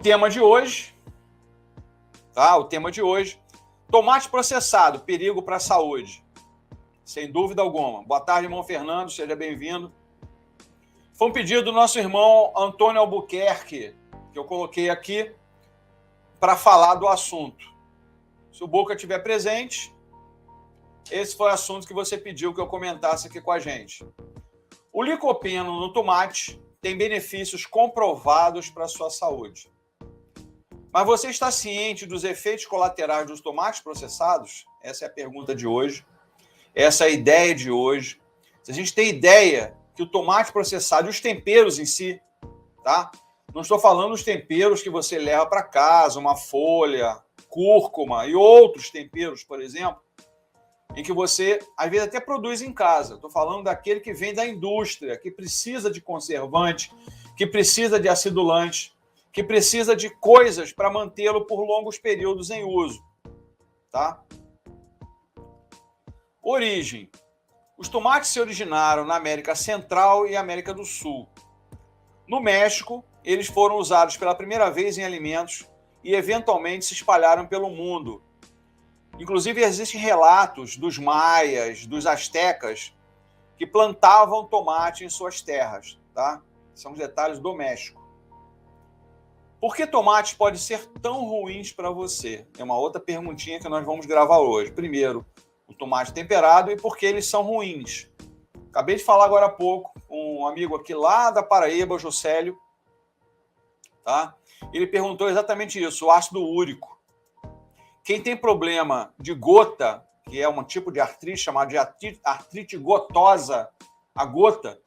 tema de hoje, tá? O tema de hoje, tomate processado, perigo para a saúde. Sem dúvida alguma. Boa tarde, irmão Fernando, seja bem-vindo. Foi um pedido do nosso irmão Antônio Albuquerque, que eu coloquei aqui para falar do assunto. Se o Boca estiver presente, esse foi o assunto que você pediu que eu comentasse aqui com a gente. O licopeno no tomate tem benefícios comprovados para a sua saúde. Mas você está ciente dos efeitos colaterais dos tomates processados? Essa é a pergunta de hoje. Essa é a ideia de hoje. Se a gente tem ideia que o tomate processado e os temperos em si, tá? Não estou falando dos temperos que você leva para casa, uma folha, cúrcuma e outros temperos, por exemplo, em que você, às vezes, até produz em casa. Estou falando daquele que vem da indústria, que precisa de conservante, que precisa de acidulante, que precisa de coisas para mantê-lo por longos períodos em uso. Tá? Origem. Os tomates se originaram na América Central e América do Sul. No México, eles foram usados pela primeira vez em alimentos e, eventualmente, se espalharam pelo mundo. Inclusive, existem relatos dos maias, dos astecas, que plantavam tomate em suas terras. Tá? São os detalhes do México. Por que tomates podem ser tão ruins para você? É uma outra perguntinha que nós vamos gravar hoje. Primeiro, o tomate temperado e por que eles são ruins. Acabei de falar agora há pouco com um amigo aqui lá da Paraíba, o Jocélio. Tá? Ele perguntou exatamente isso, o ácido úrico. Quem tem problema de gota, que é um tipo de artrite chamada de artrite gotosa, a gota,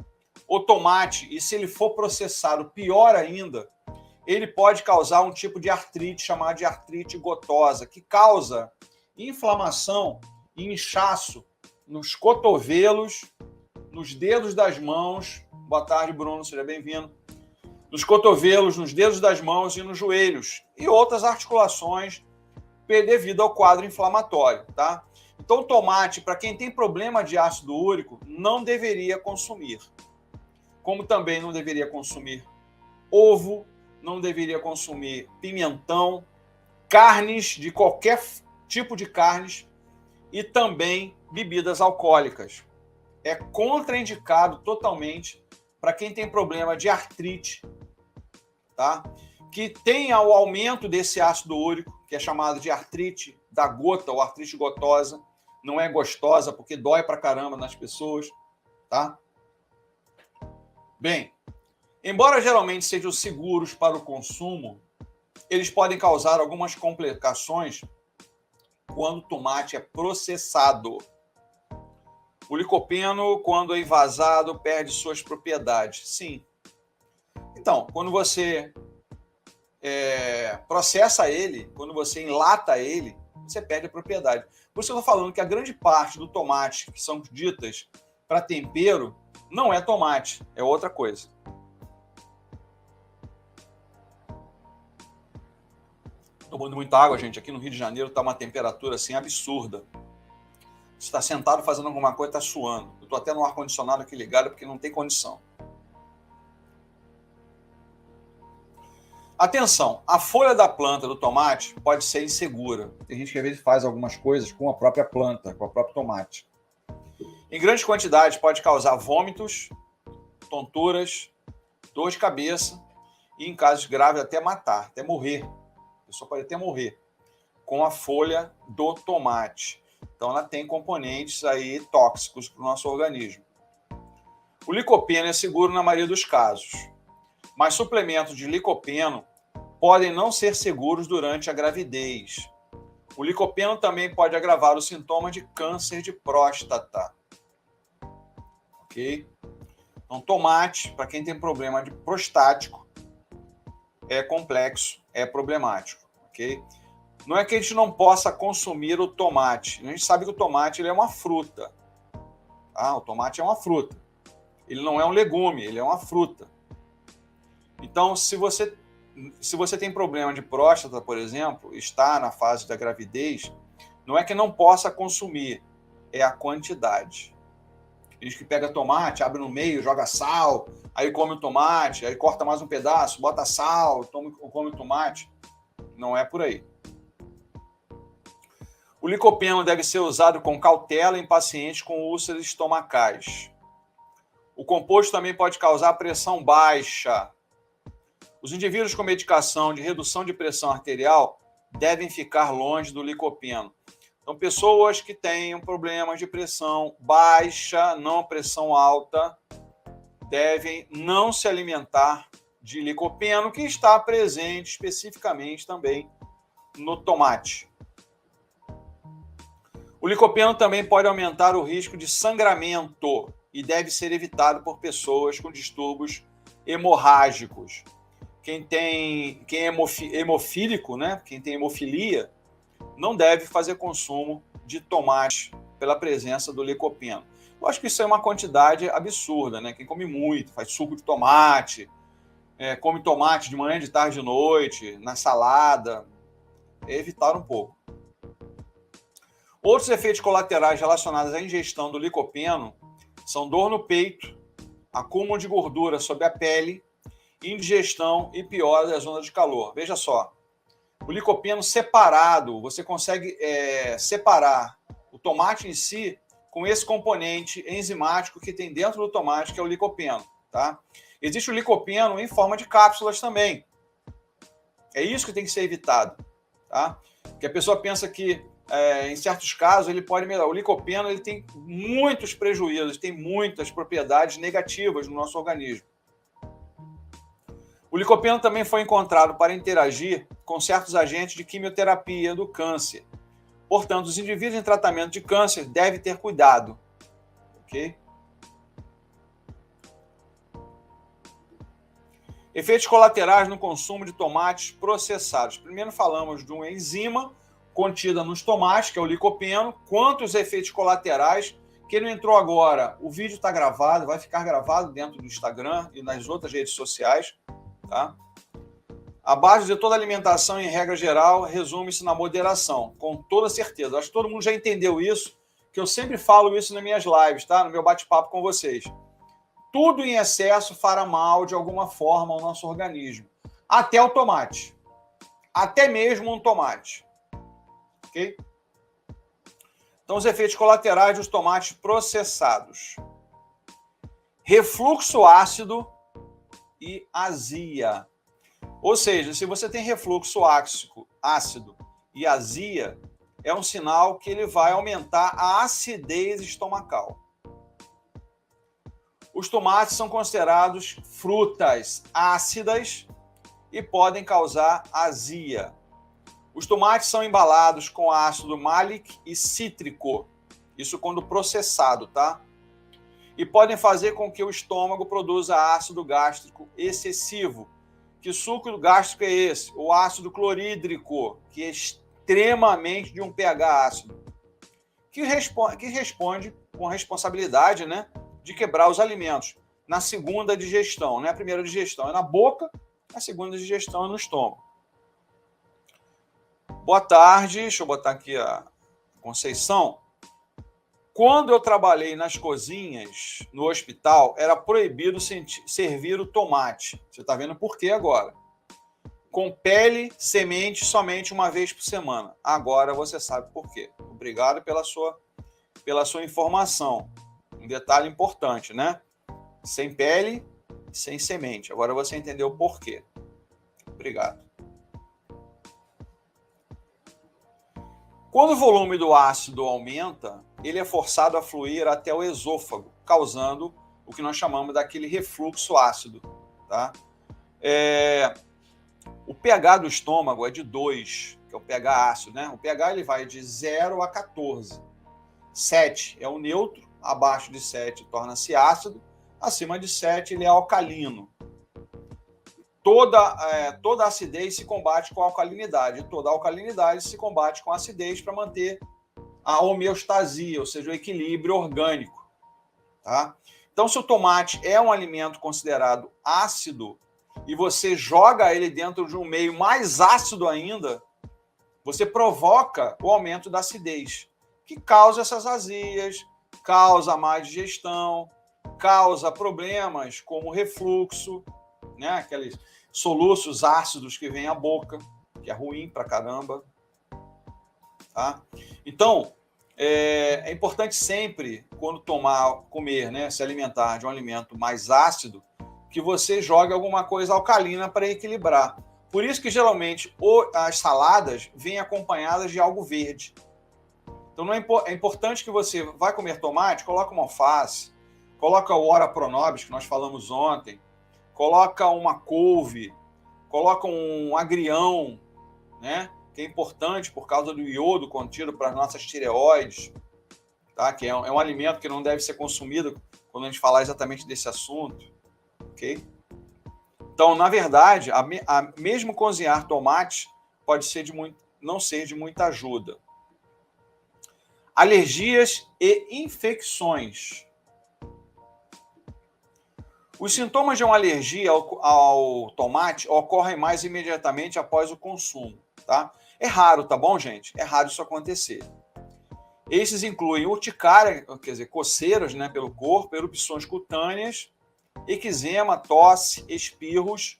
o tomate, e se ele for processado, pior ainda, ele pode causar um tipo de artrite chamada de artrite gotosa, que causa inflamação e inchaço nos cotovelos, nos dedos das mãos. Boa tarde, Bruno, seja bem-vindo. Nos cotovelos, nos dedos das mãos e nos joelhos, e outras articulações devido ao quadro inflamatório, tá? Então, o tomate, para quem tem problema de ácido úrico, não deveria consumir. Como também não deveria consumir ovo, não deveria consumir pimentão, carnes de qualquer tipo de carnes e também bebidas alcoólicas. É contraindicado totalmente para quem tem problema de artrite, tá? Que tenha o aumento desse ácido úrico, que é chamado de artrite da gota ou artrite gotosa. Não é gostosa porque dói pra caramba nas pessoas, tá? Bem, embora geralmente sejam seguros para o consumo, eles podem causar algumas complicações quando o tomate é processado. O licopeno, quando é envasado, perde suas propriedades. Sim. Então, quando você processa ele, quando você enlata ele, você perde a propriedade. Por isso eu estou falando que a grande parte do tomate que são ditas para tempero não é tomate, é outra coisa. Tomando muita água, gente. Aqui no Rio de Janeiro está uma temperatura assim absurda. Você está sentado fazendo alguma coisa, está suando. Eu estou até no ar-condicionado aqui ligado porque não tem condição. Atenção, a folha da planta do tomate pode ser insegura. Tem gente que às vezes faz algumas coisas com a própria planta, com o próprio tomate. Em grandes quantidades pode causar vômitos, tonturas, dor de cabeça e, em casos graves, até matar, até morrer. A pessoa pode até morrer com a folha do tomate. Então ela tem componentes aí tóxicos para o nosso organismo. O licopeno é seguro na maioria dos casos, mas suplementos de licopeno podem não ser seguros durante a gravidez. O licopeno também pode agravar os sintomas de câncer de próstata. Ok? Então, tomate, para quem tem problema de prostático, é complexo, é problemático. Ok? Não é que a gente não possa consumir o tomate. A gente sabe que o tomate ele é uma fruta. Ah, o tomate é uma fruta. Ele não é um legume, ele é uma fruta. Então, se você tem problema de próstata, por exemplo, está na fase da gravidez, não é que não possa consumir, é a quantidade. gente que pega tomate, abre no meio, joga sal, aí come o tomate, aí corta mais um pedaço, bota sal, come o tomate. Não é por aí. O licopeno deve ser usado com cautela em pacientes com úlceras estomacais. O composto também pode causar pressão baixa. Os indivíduos com medicação de redução de pressão arterial devem ficar longe do licopeno. Então, pessoas que tenham problemas de pressão baixa, não pressão alta, devem não se alimentar de licopeno, que está presente especificamente também no tomate. O licopeno também pode aumentar o risco de sangramento e deve ser evitado por pessoas com distúrbios hemorrágicos. Quem é hemofílico, né? Quem tem hemofilia, não deve fazer consumo de tomate pela presença do licopeno. Eu acho que isso é uma quantidade absurda, né? Quem come muito, faz suco de tomate, come tomate de manhã, de tarde, de noite, na salada, evitar um pouco. Outros efeitos colaterais relacionados à ingestão do licopeno são dor no peito, acúmulo de gordura sobre a pele, indigestão e piora das ondas de calor. Veja só, o licopeno separado, você consegue separar o tomate em si com esse componente enzimático que tem dentro do tomate, que é o licopeno. Tá? Existe o licopeno em forma de cápsulas também. É isso que tem que ser evitado. Tá? Porque a pessoa pensa que em certos casos, ele pode melhorar. O licopeno ele tem muitos prejuízos, tem muitas propriedades negativas no nosso organismo. O licopeno também foi encontrado para interagir com certos agentes de quimioterapia do câncer. Portanto, os indivíduos em tratamento de câncer devem ter cuidado. Ok? Efeitos colaterais no consumo de tomates processados. Primeiro falamos de uma enzima contida nos tomates, que é o licopeno. Quantos efeitos colaterais? Quem não entrou agora, o vídeo está gravado, vai ficar gravado dentro do Instagram e nas outras redes sociais. Tá? A base de toda alimentação, em regra geral, resume-se na moderação, com toda certeza. Acho que todo mundo já entendeu isso, que eu sempre falo isso nas minhas lives, tá? No meu bate-papo com vocês. Tudo em excesso fará mal de alguma forma ao nosso organismo. Até o tomate. Até mesmo um tomate. Ok? Então, os efeitos colaterais dos tomates processados. Refluxo ácido e azia. Ou seja, se você tem refluxo ácido e azia, é um sinal que ele vai aumentar a acidez estomacal. Os tomates são considerados frutas ácidas e podem causar azia. Os tomates são embalados com ácido málico e cítrico, isso quando processado, tá? E podem fazer com que o estômago produza ácido gástrico excessivo. Que suco gástrico é esse? O ácido clorídrico, que é extremamente de um pH ácido, que responde com a responsabilidade, né, de quebrar os alimentos na segunda digestão. Né? A primeira digestão é na boca, a segunda digestão é no estômago. Boa tarde, deixa eu botar aqui a Conceição. Quando eu trabalhei nas cozinhas, no hospital, era proibido servir o tomate. Você está vendo por quê agora? Com pele, semente, somente uma vez por semana. Agora você sabe por quê. Obrigado pela sua informação. Um detalhe importante, né? Sem pele, sem semente. Agora você entendeu o porquê. Obrigado. Quando o volume do ácido aumenta, ele é forçado a fluir até o esôfago, causando o que nós chamamos daquele refluxo ácido. Tá? O pH do estômago é de 2, que é o pH ácido. Né? O pH ele vai de 0 a 14. 7 é o neutro, abaixo de 7 torna-se ácido, acima de 7 ele é alcalino. Toda acidez se combate com alcalinidade, toda alcalinidade se combate com acidez para manter a homeostasia, ou seja, o equilíbrio orgânico. Tá? Então, se o tomate é um alimento considerado ácido e você joga ele dentro de um meio mais ácido ainda, você provoca o aumento da acidez, que causa essas azias, causa má digestão, causa problemas como refluxo, né? Aqueles soluços ácidos que vêm à boca, que é ruim pra caramba. Tá? Então, é importante sempre, quando comer, né, se alimentar de um alimento mais ácido, que você jogue alguma coisa alcalina para equilibrar. Por isso que, geralmente, as saladas vêm acompanhadas de algo verde. Então, é importante que você vai comer tomate, coloca uma alface, coloca o ora pronobis, que nós falamos ontem, coloca uma couve, coloca um agrião, né? Que é importante por causa do iodo contido para as nossas tireoides, tá? Que é um alimento que não deve ser consumido quando a gente falar exatamente desse assunto, ok? Então, na verdade, mesmo cozinhar tomate pode ser não ser de muita ajuda. Alergias e infecções. Os sintomas de uma alergia ao tomate ocorrem mais imediatamente após o consumo, tá? É raro, tá bom, gente? É raro isso acontecer. Esses incluem urticária, quer dizer, coceiras, né, pelo corpo, erupções cutâneas, eczema, tosse, espirros,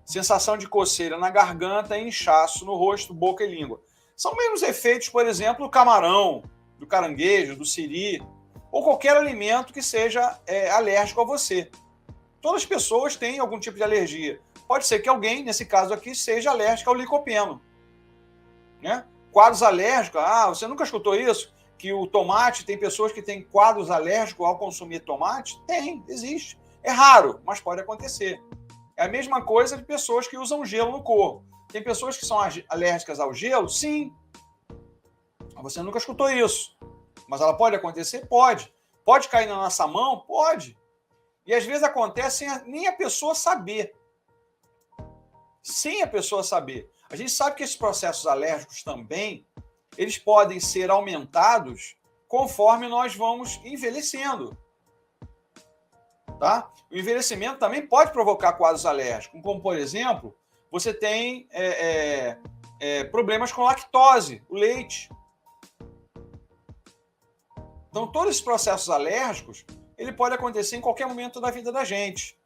sensação de coceira na garganta e inchaço no rosto, boca e língua. São menos efeitos, por exemplo, do camarão, do caranguejo, do siri, ou qualquer alimento que seja alérgico a você. Todas as pessoas têm algum tipo de alergia. Pode ser que alguém, nesse caso aqui, seja alérgico ao licopeno, né? Quadros alérgicos, você nunca escutou isso? Que o tomate, tem pessoas que têm quadros alérgicos ao consumir tomate? Tem, existe. É raro, mas pode acontecer. É a mesma coisa de pessoas que usam gelo no corpo. Tem pessoas que são alérgicas ao gelo? Sim. Você nunca escutou isso. Mas ela pode acontecer? Pode. Pode cair na nossa mão? Pode. E às vezes acontece sem nem a pessoa saber. Sem a pessoa saber. A gente sabe que esses processos alérgicos também, eles podem ser aumentados conforme nós vamos envelhecendo. Tá? O envelhecimento também pode provocar quadros alérgicos, como, por exemplo, você tem problemas com lactose, o leite. Então, todos esses processos alérgicos, ele pode acontecer em qualquer momento da vida da gente.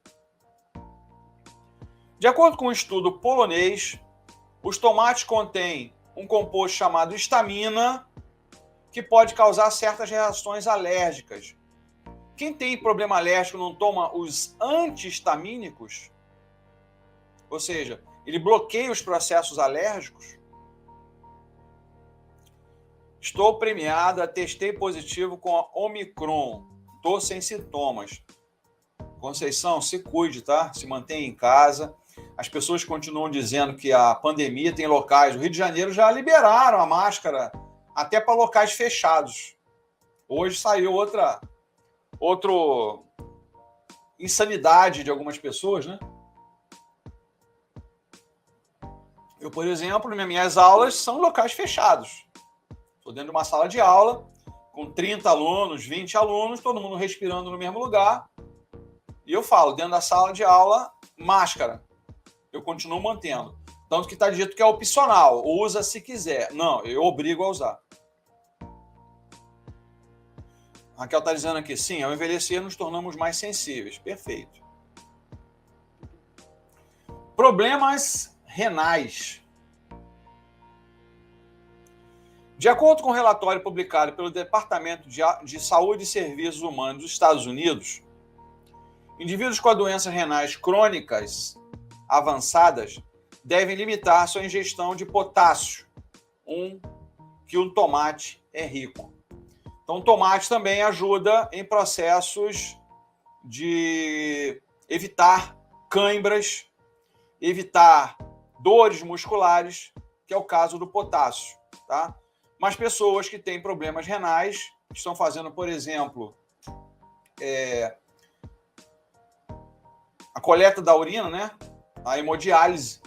De acordo com um estudo polonês, os tomates contêm um composto chamado histamina, que pode causar certas reações alérgicas. Quem tem problema alérgico não toma os antihistamínicos, ou seja, ele bloqueia os processos alérgicos. Estou premiada, testei positivo com a Omicron, estou sem sintomas. Conceição, se cuide, tá? Se mantenha em casa. As pessoas continuam dizendo que a pandemia tem locais. O Rio de Janeiro já liberaram a máscara até para locais fechados. Hoje saiu outra insanidade de algumas pessoas, né? Eu, por exemplo, minhas aulas são locais fechados. Estou dentro de uma sala de aula com 30 alunos, 20 alunos, todo mundo respirando no mesmo lugar. E eu falo, dentro da sala de aula, máscara. Eu continuo mantendo. Tanto que está dito que é opcional, usa se quiser. Não, eu obrigo a usar. A Raquel está dizendo aqui, sim, ao envelhecer nos tornamos mais sensíveis. Perfeito. Problemas renais. De acordo com um relatório publicado pelo Departamento de Saúde e Serviços Humanos dos Estados Unidos, indivíduos com doenças renais crônicas avançadas devem limitar sua ingestão de potássio, que um tomate é rico. Então, o tomate também ajuda em processos de evitar cãibras, evitar dores musculares, que é o caso do potássio, tá? Mas pessoas que têm problemas renais, que estão fazendo, por exemplo, a coleta da urina, né? A hemodiálise,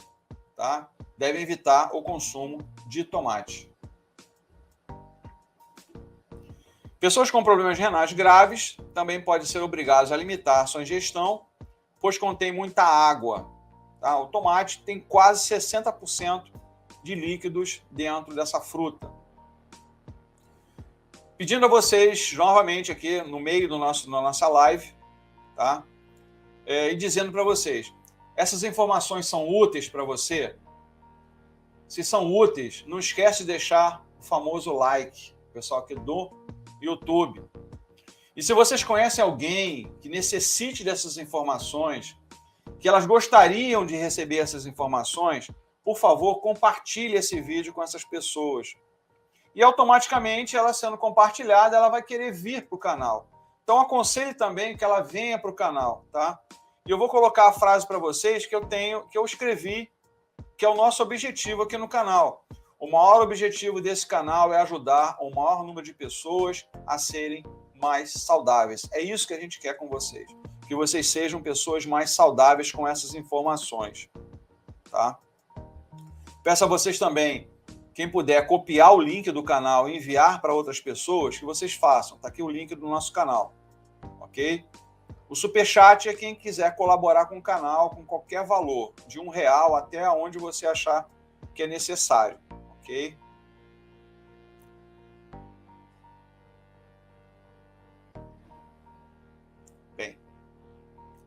tá? Devem evitar o consumo de tomate. Pessoas com problemas renais graves também podem ser obrigadas a limitar sua ingestão, pois contém muita água. Tá? O tomate tem quase 60% de líquidos dentro dessa fruta. Pedindo a vocês, novamente aqui no meio da nossa live, tá? E dizendo para vocês, essas informações são úteis para você? Se são úteis, não esquece de deixar o famoso like, pessoal aqui do YouTube. E se vocês conhecem alguém que necessite dessas informações, que elas gostariam de receber essas informações, por favor, compartilhe esse vídeo com essas pessoas. E automaticamente, ela sendo compartilhada, ela vai querer vir para o canal. Então, aconselho também que ela venha para o canal, tá? E eu vou colocar a frase para vocês que eu escrevi, que é o nosso objetivo aqui no canal. O maior objetivo desse canal é ajudar o maior número de pessoas a serem mais saudáveis. É isso que a gente quer com vocês. Que vocês sejam pessoas mais saudáveis com essas informações, tá? Peço a vocês também, quem puder copiar o link do canal e enviar para outras pessoas, que vocês façam. Está aqui o link do nosso canal, ok? O Superchat é quem quiser colaborar com o canal com qualquer valor, de R$1 até onde você achar que é necessário, ok? Bem,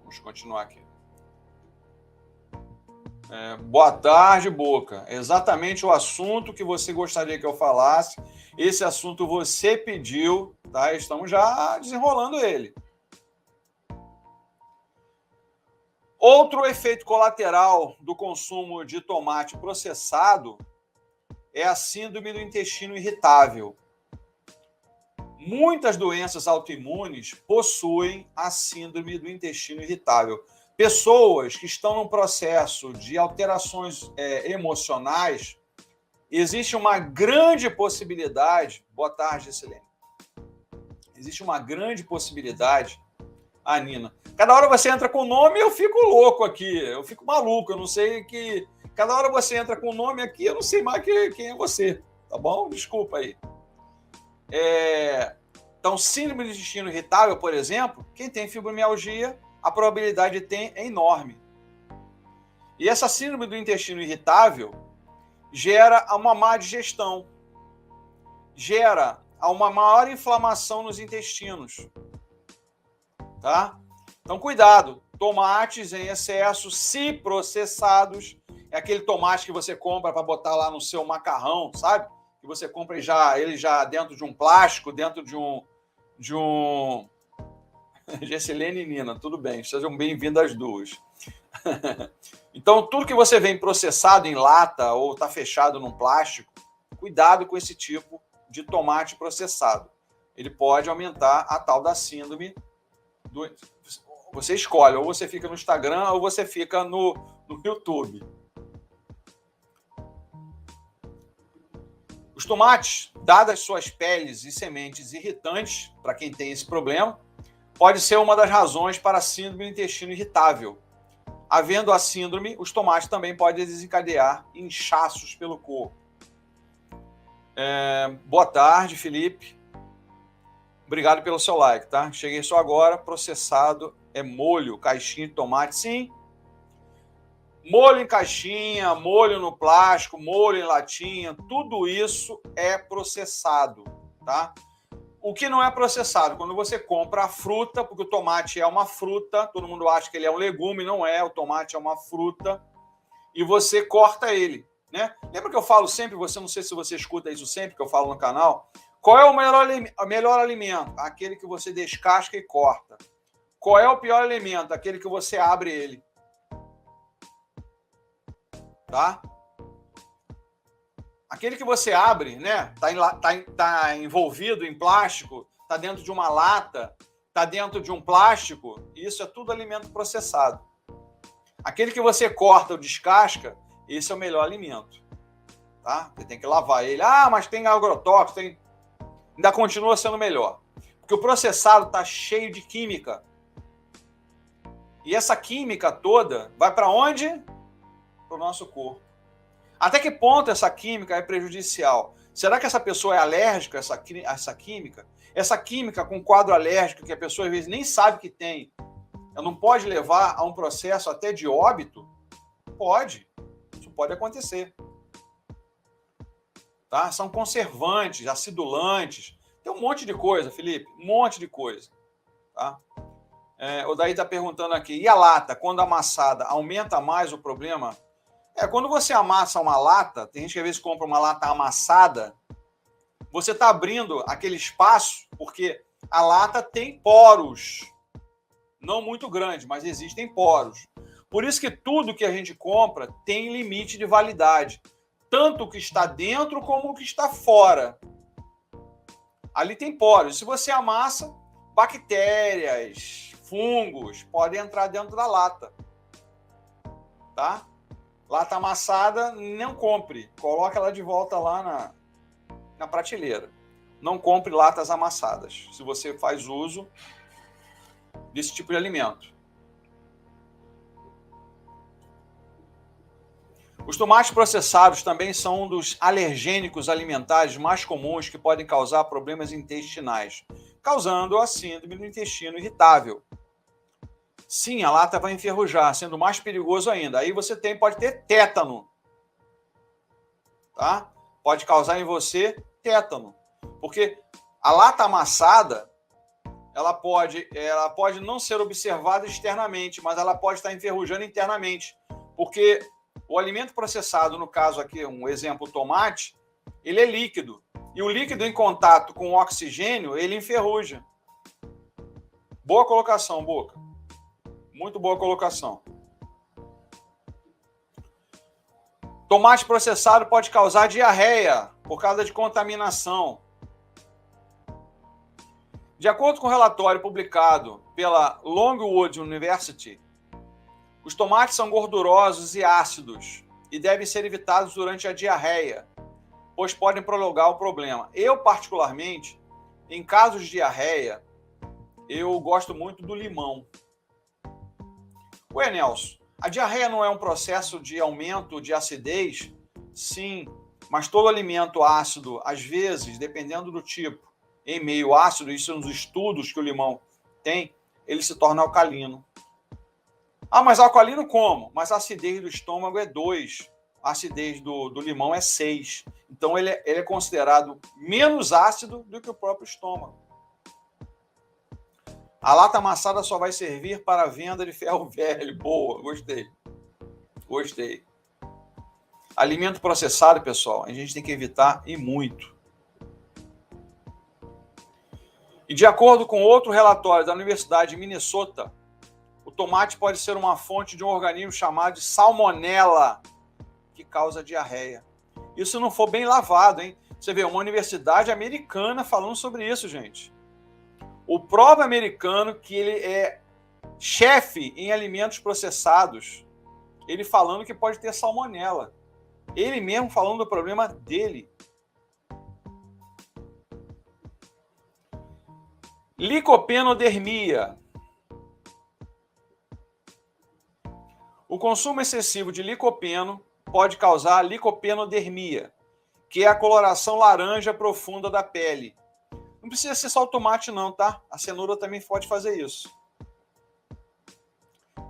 vamos continuar aqui. Boa tarde, Boca. Exatamente o assunto que você gostaria que eu falasse. Esse assunto você pediu, tá? Estamos já desenrolando ele. Outro efeito colateral do consumo de tomate processado é a síndrome do intestino irritável. Muitas doenças autoimunes possuem a síndrome do intestino irritável. Pessoas que estão num processo de alterações emocionais, existe uma grande possibilidade... Boa tarde, Silene. Existe uma grande possibilidade... Nina. Cada hora você entra com o nome e eu fico louco aqui. Eu fico maluco. Eu não sei que... Cada hora você entra com o nome aqui, eu não sei mais quem é você. Tá bom? Desculpa aí. Então, síndrome do intestino irritável, por exemplo, quem tem fibromialgia, a probabilidade de ter é enorme. E essa síndrome do intestino irritável gera uma má digestão, gera uma maior inflamação nos intestinos. Tá? Então, cuidado. Tomates em excesso, se processados, é aquele tomate que você compra para botar lá no seu macarrão, sabe? Que você compra ele já dentro de um plástico, dentro de um... Gessilene e Nina, tudo bem, sejam bem-vindas as duas. Então, tudo que você vem processado em lata ou está fechado num plástico, cuidado com esse tipo de tomate processado. Ele pode aumentar a tal da síndrome do... Você escolhe, ou você fica no Instagram ou você fica no YouTube. Os tomates, dadas suas peles e sementes irritantes, para quem tem esse problema, pode ser uma das razões para a síndrome do intestino irritável. Havendo a síndrome, os tomates também podem desencadear inchaços pelo corpo. Boa tarde, Felipe. Obrigado pelo seu like, tá? Cheguei só agora. Processado é molho, caixinha de tomate. Sim. Molho em caixinha, molho no plástico, molho em latinha, tudo isso é processado, tá? O que não é processado? Quando você compra a fruta, porque o tomate é uma fruta, todo mundo acha que ele é um legume, não é, o tomate é uma fruta, e você corta ele, né? Lembra que eu falo sempre, não sei se você escuta isso sempre, que eu falo no canal, qual é o melhor alimento? Aquele que você descasca e corta. Qual é o pior alimento? Aquele que você abre ele. Tá? Aquele que você abre, né? Tá envolvido em plástico, tá dentro de uma lata, tá dentro de um plástico, isso é tudo alimento processado. Aquele que você corta ou descasca, esse é o melhor alimento. Tá? Você tem que lavar ele. Mas tem agrotóxico, ainda continua sendo melhor. Porque o processado está cheio de química. E essa química toda vai para onde? Para o nosso corpo. Até que ponto essa química é prejudicial? Será que essa pessoa é alérgica a essa química? Essa química com quadro alérgico que a pessoa às vezes nem sabe que tem, ela não pode levar a um processo até de óbito? Pode. Isso pode acontecer. Tá? São conservantes, acidulantes, Tem um monte de coisa, Felipe, um monte de coisa. Tá? O Daí está perguntando aqui, e a lata, quando amassada, aumenta mais o problema? Quando você amassa uma lata, tem gente que às vezes compra uma lata amassada, você está abrindo aquele espaço, porque a lata tem poros, não muito grandes, mas existem poros. Por isso que tudo que a gente compra tem limite de validade, tanto o que está dentro como o que está fora. Ali tem poros. Se você amassa, bactérias, fungos podem entrar dentro da lata. Tá? Lata amassada, não compre. Coloque ela de volta lá na prateleira. Não compre latas amassadas, se você faz uso desse tipo de alimento. Os tomates processados também são um dos alergênicos alimentares mais comuns que podem causar problemas intestinais, causando a síndrome do intestino irritável. Sim, a lata vai enferrujar, sendo mais perigoso ainda. Aí você pode ter tétano. Tá? Pode causar em você tétano. Porque a lata amassada, ela pode não ser observada externamente, mas ela pode estar enferrujando internamente. Porque o alimento processado, no caso aqui, um exemplo, o tomate, ele é líquido. E o líquido em contato com o oxigênio, ele enferruja. Boa colocação, Boca. Muito boa colocação. Tomate processado pode causar diarreia por causa de contaminação. De acordo com o relatório publicado pela Longwood University, os tomates são gordurosos e ácidos e devem ser evitados durante a diarreia, pois podem prolongar o problema. Eu, particularmente, em casos de diarreia, eu gosto muito do limão. Ué, Nelson, a diarreia não é um processo de aumento de acidez? Sim, mas todo alimento ácido, às vezes, dependendo do tipo, em meio ácido, isso nos estudos que o limão tem, ele se torna alcalino. Ah, mas alcalino como? Mas a acidez do estômago é 2, a acidez do limão é 6. Então ele é considerado menos ácido do que o próprio estômago. A lata amassada só vai servir para a venda de ferro velho. Boa, gostei. Gostei. Alimento processado, pessoal, a gente tem que evitar e muito. E de acordo com outro relatório da Universidade de Minnesota, o tomate pode ser uma fonte de um organismo chamado de salmonela, que causa diarreia. Isso se não for bem lavado, hein? Você vê, uma universidade americana falando sobre isso, gente. O próprio americano, que ele é chefe em alimentos processados, ele falando que pode ter salmonela. Ele mesmo falando do problema dele. Licopenodermia. O consumo excessivo de licopeno pode causar licopenodermia, que é a coloração laranja profunda da pele. Não precisa ser só o tomate não, tá? A cenoura também pode fazer isso.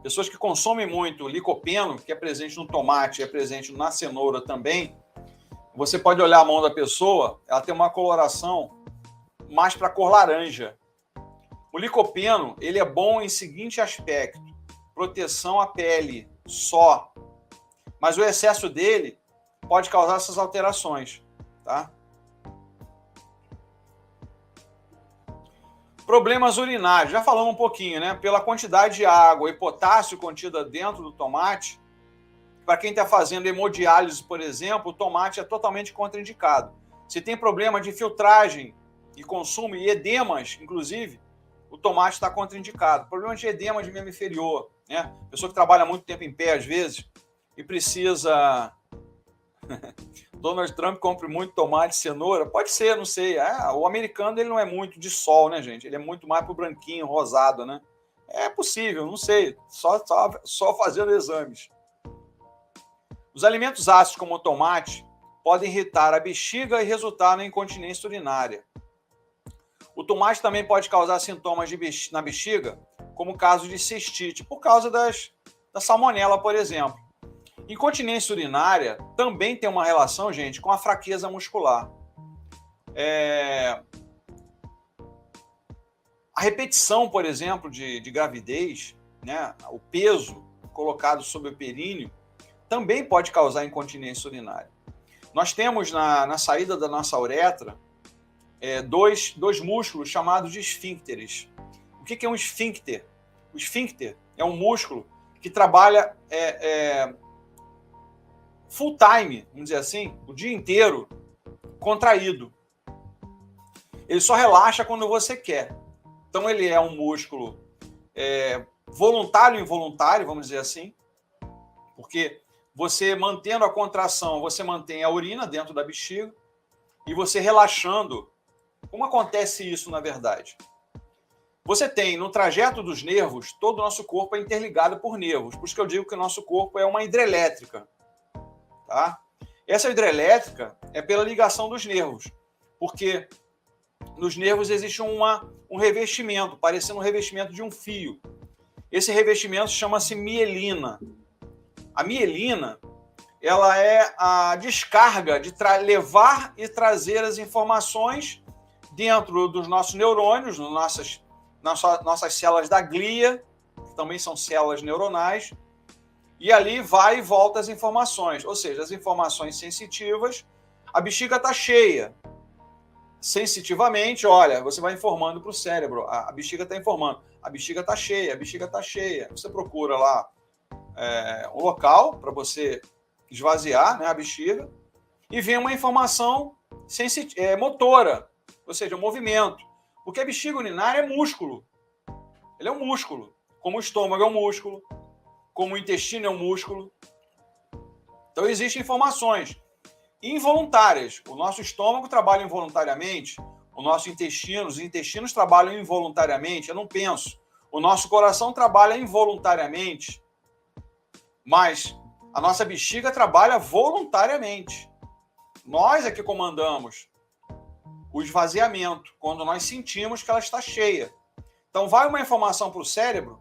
Pessoas que consomem muito licopeno, que é presente no tomate, é presente na cenoura também, você pode olhar a mão da pessoa, ela tem uma coloração mais para cor laranja. O licopeno, ele é bom em seguinte aspecto: proteção à pele só. Mas o excesso dele pode causar essas alterações, tá? Problemas urinários, já falamos um pouquinho, né? Pela quantidade de água e potássio contida dentro do tomate, para quem está fazendo hemodiálise, por exemplo, o tomate é totalmente contraindicado. Se tem problema de filtragem e consumo e edemas, inclusive, o tomate está contraindicado. Problema de edema de membro inferior, né? Pessoa que trabalha muito tempo em pé, às vezes, e precisa... Donald Trump compra muito tomate, cenoura? Pode ser, não sei. O americano ele não é muito de sol, né, gente? Ele é muito mais pro branquinho, rosado, né? É possível, não sei. Só fazendo exames. Os alimentos ácidos, como o tomate, podem irritar a bexiga e resultar na incontinência urinária. O tomate também pode causar sintomas na bexiga, como o caso de cistite, por causa da salmonela, por exemplo. Incontinência urinária também tem uma relação, gente, com a fraqueza muscular. A repetição, por exemplo, de gravidez, né, o peso colocado sobre o períneo, também pode causar incontinência urinária. Nós temos na saída da nossa uretra dois músculos chamados de esfíncteres. O que é um esfíncter? O esfíncter é um músculo que trabalha full time, vamos dizer assim, o dia inteiro, contraído. Ele só relaxa quando você quer. Então, ele é um músculo voluntário e involuntário, vamos dizer assim, porque você mantendo a contração, você mantém a urina dentro da bexiga e você relaxando. Como acontece isso, na verdade? Você tem, no trajeto dos nervos, todo o nosso corpo é interligado por nervos. Por isso que eu digo que o nosso corpo é uma hidrelétrica. Tá? Essa hidrelétrica é pela ligação dos nervos, porque nos nervos existe um revestimento, parecendo um revestimento de um fio. Esse revestimento chama-se mielina. A mielina, ela é a descarga de levar e trazer as informações dentro dos nossos neurônios, nossas células da glia, que também são células neuronais, e ali vai e volta as informações, ou seja, as informações sensitivas, a bexiga está cheia. Sensitivamente, olha, você vai informando para o cérebro, a bexiga está informando, a bexiga está cheia, a bexiga está cheia. Você procura lá um local para você esvaziar, né, a bexiga, e vem uma informação motora, ou seja, movimento. Porque a bexiga urinária é músculo. Ele é um músculo. Como o estômago é um músculo, como o intestino é um músculo. Então, existem informações involuntárias. O nosso estômago trabalha involuntariamente, os intestinos trabalham involuntariamente, eu não penso. O nosso coração trabalha involuntariamente, mas a nossa bexiga trabalha voluntariamente. Nós é que comandamos o esvaziamento, quando nós sentimos que ela está cheia. Então, vai uma informação para o cérebro,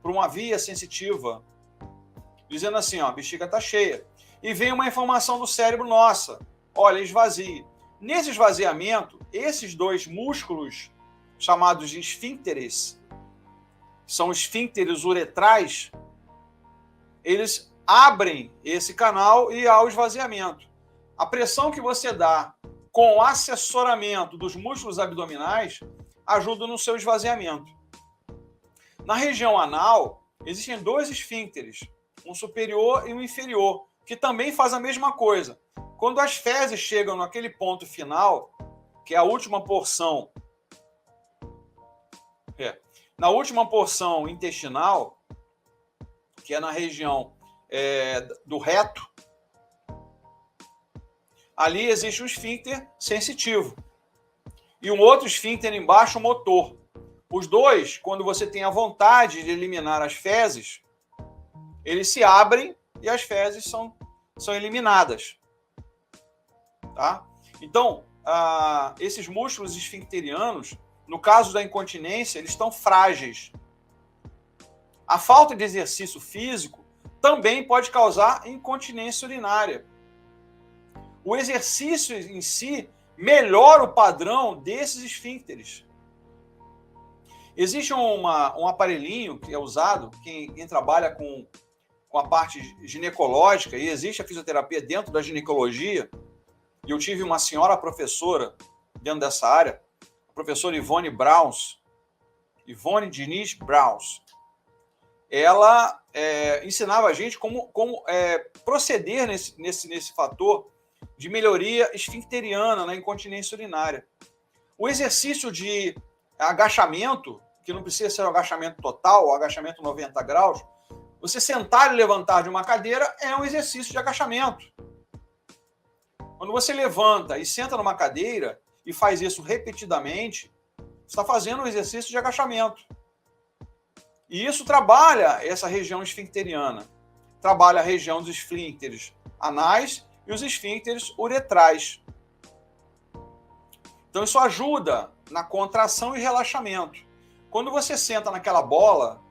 para uma via sensitiva, dizendo assim, ó, a bexiga está cheia. E vem uma informação do cérebro, nossa, olha, esvazie. Nesse esvaziamento, esses dois músculos, chamados de esfíncteres, são esfíncteres uretrais, eles abrem esse canal e há o esvaziamento. A pressão que você dá com o assessoramento dos músculos abdominais ajuda no seu esvaziamento. Na região anal, existem dois esfíncteres, um superior e um inferior, que também faz a mesma coisa. Quando as fezes chegam naquele ponto final, que é a última porção, na última porção intestinal, que é na região do reto, ali existe um esfíncter sensitivo e um outro esfíncter embaixo, motor. Os dois, quando você tem a vontade de eliminar as fezes, eles se abrem e as fezes são eliminadas. Tá? Então, esses músculos esfincterianos, no caso da incontinência, eles estão frágeis. A falta de exercício físico também pode causar incontinência urinária. O exercício em si melhora o padrão desses esfíncteres. Existe um aparelhinho que é usado, quem trabalha com a parte ginecológica, e existe a fisioterapia dentro da ginecologia, e eu tive uma senhora professora dentro dessa área, a professora Ivone Diniz Browns. Ela ensinava a gente como proceder nesse fator de melhoria esfincteriana na incontinência urinária. O exercício de agachamento, que não precisa ser um agachamento total, ou agachamento 90 graus, você sentar e levantar de uma cadeira é um exercício de agachamento. Quando você levanta e senta numa cadeira e faz isso repetidamente, você está fazendo um exercício de agachamento. E isso trabalha essa região esfincteriana. Trabalha a região dos esfíncteres anais e os esfíncteres uretrais. Então, isso ajuda na contração e relaxamento. Quando você senta naquela bola,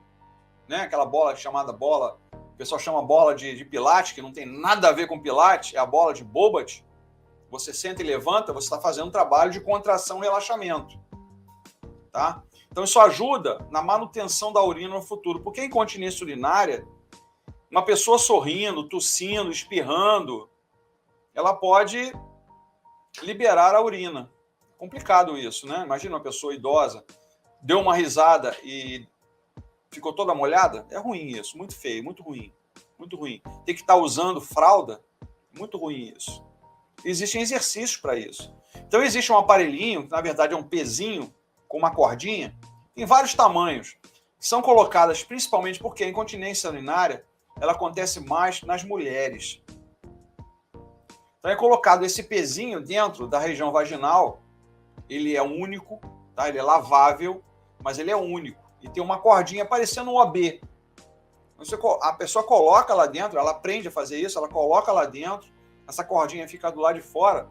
né, aquela bola chamada bola, o pessoal chama bola de pilates, que não tem nada a ver com pilates, é a bola de Bobat. Você senta e levanta, você está fazendo um trabalho de contração e relaxamento. Tá? Então, isso ajuda na manutenção da urina no futuro. Porque a incontinência urinária, uma pessoa sorrindo, tossindo, espirrando, ela pode liberar a urina. Complicado isso, né? Imagina uma pessoa idosa, deu uma risada e ficou toda molhada. É ruim isso, muito feio, muito ruim. Muito ruim. Tem que estar usando fralda, muito ruim isso. Existem exercícios para isso. Então, existe um aparelhinho, que na verdade é um pezinho, com uma cordinha, em vários tamanhos, que são colocadas principalmente porque a incontinência urinária ela acontece mais nas mulheres. Então, é colocado esse pezinho dentro da região vaginal, ele é único, tá? Ele é lavável, mas ele é único. E tem uma cordinha parecendo um OB. A pessoa coloca lá dentro, ela aprende a fazer isso, ela coloca lá dentro, essa cordinha fica do lado de fora,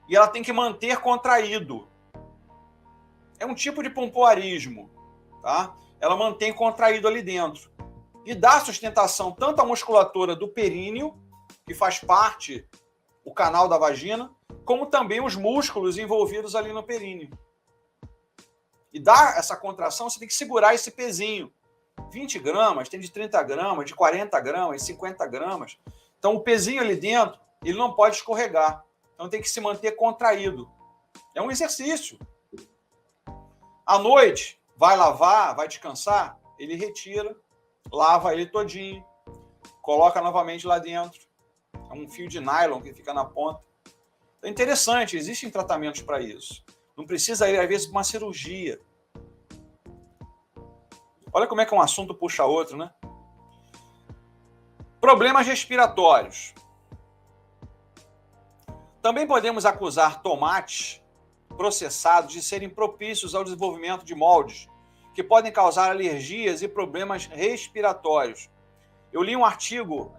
e ela tem que manter contraído. É um tipo de pompoarismo, tá? Ela mantém contraído ali dentro. E dá sustentação tanto à musculatura do períneo, que faz parte o canal da vagina, como também os músculos envolvidos ali no períneo. E dá essa contração, você tem que segurar esse pezinho. 20 gramas, tem de 30 gramas, de 40 gramas, 50 gramas. Então, o pezinho ali dentro, ele não pode escorregar. Então, tem que se manter contraído. É um exercício. À noite, vai lavar, vai descansar, ele retira, lava ele todinho, coloca novamente lá dentro. É um fio de nylon que fica na ponta. É interessante, existem tratamentos para isso. Não precisa ir, às vezes, para uma cirurgia. Olha como é que um assunto puxa outro, né? Problemas respiratórios. Também podemos acusar tomates processados de serem propícios ao desenvolvimento de moldes que podem causar alergias e problemas respiratórios. Eu li um artigo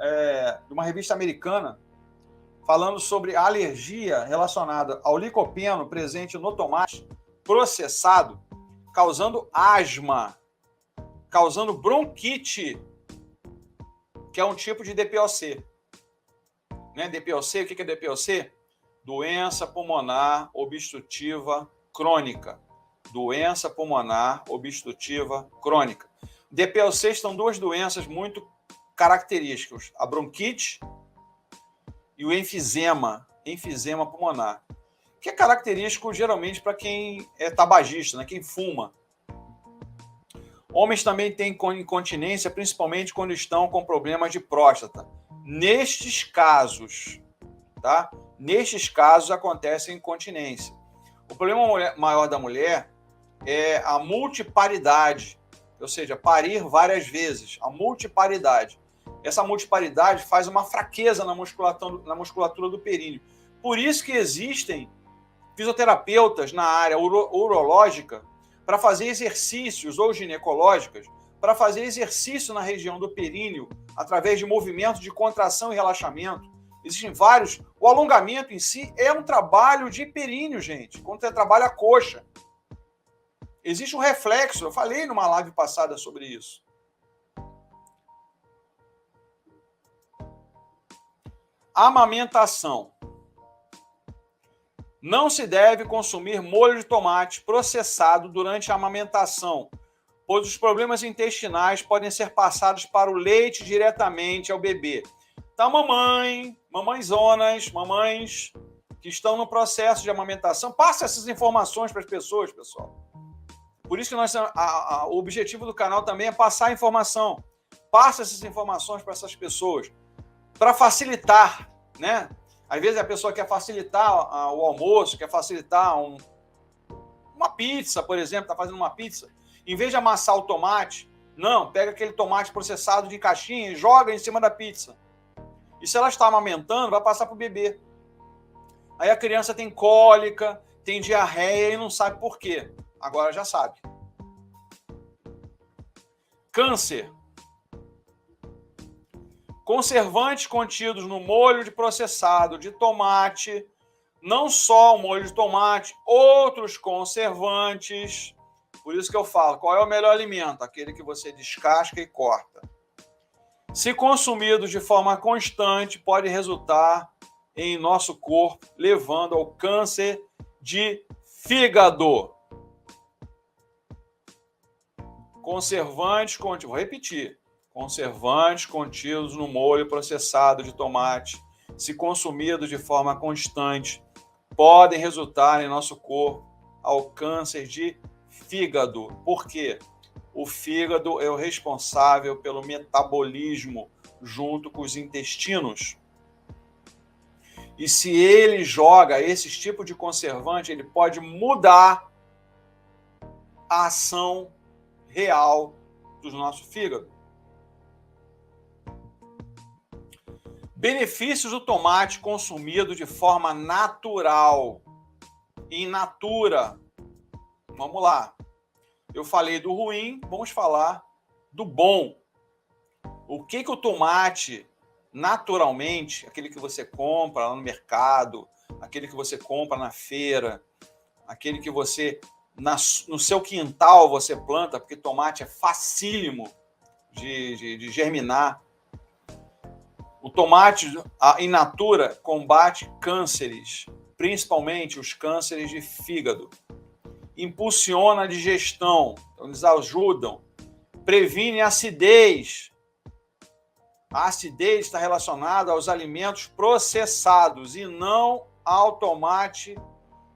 de uma revista americana falando sobre a alergia relacionada ao licopeno presente no tomate processado, causando asma, causando bronquite, que é um tipo de DPOC. Né? DPOC, o que é DPOC? Doença pulmonar obstrutiva crônica. Doença pulmonar obstrutiva crônica. DPOC são duas doenças muito características, a bronquite e o enfisema pulmonar, que é característico geralmente para quem é tabagista, né? Quem fuma. Homens também têm incontinência, principalmente quando estão com problemas de próstata. Nestes casos, tá? Nestes casos acontece incontinência. O problema maior da mulher é a multiparidade, ou seja, parir várias vezes, a multiparidade. Essa multiparidade faz uma fraqueza na musculatura do períneo. Por isso que existem fisioterapeutas na área urológica para fazer exercícios, ou ginecológicas, para fazer exercício na região do períneo, através de movimentos de contração e relaxamento. Existem vários. O alongamento em si é um trabalho de períneo, gente, quando você trabalha a coxa. Existe um reflexo, eu falei numa live passada sobre isso. Amamentação. Não se deve consumir molho de tomate processado durante a amamentação, pois os problemas intestinais podem ser passados para o leite diretamente ao bebê. Então, mamãezonas, mamães que estão no processo de amamentação, passe essas informações para as pessoas, pessoal. Por isso que o objetivo do canal também é passar a informação. Passe essas informações para essas pessoas, para facilitar, né? Às vezes a pessoa quer facilitar o almoço, quer facilitar uma pizza, por exemplo, está fazendo uma pizza. Em vez de amassar o tomate, não, pega aquele tomate processado de caixinha e joga em cima da pizza. E se ela está amamentando, vai passar para o bebê. Aí a criança tem cólica, tem diarreia e não sabe por quê. Agora já sabe. Câncer. Conservantes contidos no molho de processado de tomate, não só o molho de tomate, outros conservantes. Por isso que eu falo, qual é o melhor alimento? Aquele que você descasca e corta. Se consumidos de forma constante, pode resultar em nosso corpo, levando ao câncer de fígado. Conservantes contidos, vou repetir, conservantes contidos no molho processado de tomate, se consumidos de forma constante, podem resultar em nosso corpo ao câncer de fígado. Por quê? O fígado é o responsável pelo metabolismo junto com os intestinos. E se ele joga esses tipos de conservante, ele pode mudar a ação real do nosso fígado. Benefícios do tomate consumido de forma natural, in natura. Vamos lá. Eu falei do ruim, vamos falar do bom. O que o tomate, naturalmente, aquele que você compra lá no mercado, aquele que você compra na feira, aquele que você, no seu quintal, você planta, porque tomate é facílimo de germinar. O tomate in natura combate cânceres, principalmente os cânceres de fígado. Impulsiona a digestão, então eles ajudam. Previne a acidez. A acidez está relacionada aos alimentos processados e não ao tomate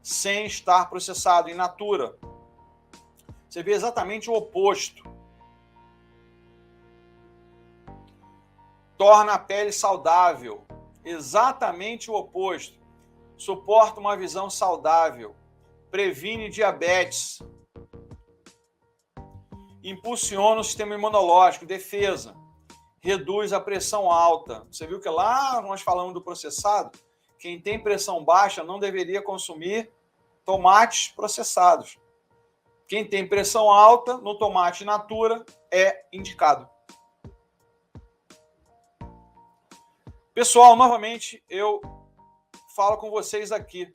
sem estar processado, in natura. Você vê exatamente o oposto. Torna a pele saudável, exatamente o oposto. Suporta uma visão saudável. Previne diabetes. Impulsiona o sistema imunológico, defesa. Reduz a pressão alta. Você viu que lá nós falamos do processado? Quem tem pressão baixa não deveria consumir tomates processados. Quem tem pressão alta, no tomate in natura, é indicado. Pessoal, novamente, eu falo com vocês aqui.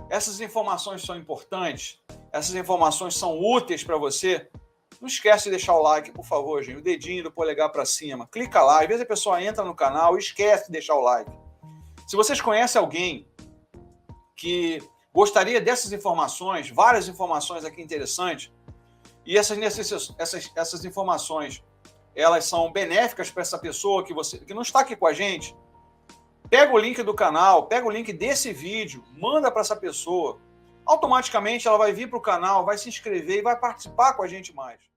Essas informações são importantes, essas informações são úteis para você. Não esquece de deixar o like, por favor, gente. O dedinho do polegar para cima. Clica lá. Às vezes a pessoa entra no canal e esquece de deixar o like. Se vocês conhecem alguém que gostaria dessas informações, várias informações aqui interessantes, e essas informações, elas são benéficas para essa pessoa que não está aqui com a gente, pega o link do canal, pega o link desse vídeo, manda para essa pessoa. Automaticamente ela vai vir para o canal, vai se inscrever e vai participar com a gente mais.